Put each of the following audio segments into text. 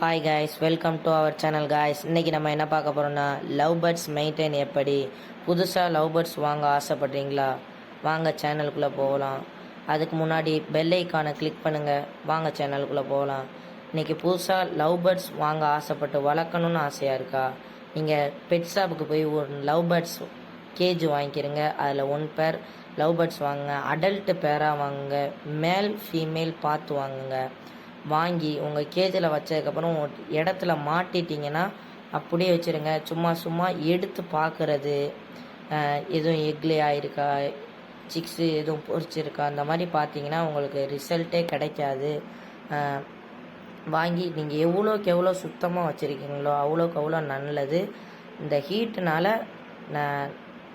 Hi guys, welcome to our channel guys. இன்றைக்கி நம்ம என்ன பார்க்க போகிறோம்னா, லவ் பேர்ட்ஸ் மெயின்டைன் எப்படி. புதுசாக லவ் பேர்ட்ஸ் வாங்க ஆசைப்பட்றீங்களா? வாங்க சேனலுக்குள்ளே போகலாம். அதுக்கு முன்னாடி பெல் ஐக்கானை கிளிக் பண்ணுங்கள். வாங்க சேனலுக்குள்ளே போகலாம். இன்றைக்கி புதுசாக லவ் பேர்ட்ஸ் வாங்க ஆசைப்பட்டு வளர்க்கணுன்னு ஆசையாக இருக்கா? நீங்கள் பெட் ஷாப்புக்கு போய் ஒரு லவ் பேர்ட்ஸ் கேஜ் வாங்கிக்கிறங்க. அதில் 1 பேர் லவ் பேர்ட்ஸ் வாங்குங்க. அடல்ட்டு பேராக வாங்குங்க. மேல் ஃபீமேல் பார்த்து வாங்குங்க. வாங்கி உங்கள் கேஜில் வச்சதுக்கப்புறம் இடத்துல மாட்டிட்டிங்கன்னா அப்படியே வச்சுருங்க. சும்மா எடுத்து பார்க்குறது, எதுவும் எக்லே ஆகிருக்கா, சிக்ஸு எதுவும் பொரிச்சிருக்கா, அந்த மாதிரி பார்த்தீங்கன்னா உங்களுக்கு ரிசல்ட்டே கிடைக்காது. வாங்கி நீங்கள் எவ்வளோக்கு எவ்வளோ சுத்தமாக வச்சுருக்கீங்களோ அவ்வளோக்கு அவ்வளோ நல்லது. இந்த ஹீட்டுனால்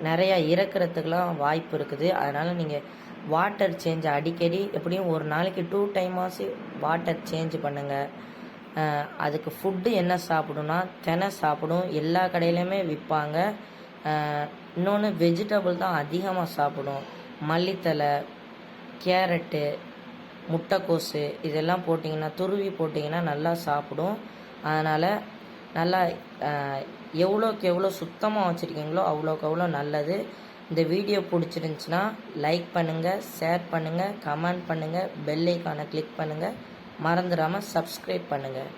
நிறையா இறக்குறதுக்கெலாம் வாய்ப்பு இருக்குது. அதனால் நீங்கள் வாட்டர் சேஞ்ச் அடிக்கடி எப்படியும் ஒரு நாளைக்கு 2 டைமாச்சு வாட்டர் சேஞ்ச் பண்ணுங்கள். அதுக்கு ஃபுட்டு என்ன சாப்பிடும்னா தினை சாப்பிடும். எல்லா கடையிலையுமே விற்பாங்க. இன்னொன்று வெஜிடபிள் தான் அதிகமாக சாப்பிடும். மல்லித்தலை, கேரட்டு, முட்டைக்கோசு இதெல்லாம் போட்டிங்கன்னா, துருவி போட்டிங்கன்னா நல்லா சாப்பிடும். அதனால் நல்லா எவ்வளோக்கு எவ்வளோ சுத்தமாக வச்சுருக்கீங்களோ அவ்வளோக்கு அவ்வளோ நல்லது. இந்த வீடியோ பிடிச்சிருந்துச்சின்னா லைக் பண்ணுங்கள், ஷேர் பண்ணுங்கள், கமெண்ட் பண்ணுங்கள், பெல் ஐக்கானை கிளிக் பண்ணுங்கள். மறந்துடாமல் சப்ஸ்கிரைப் பண்ணுங்கள்.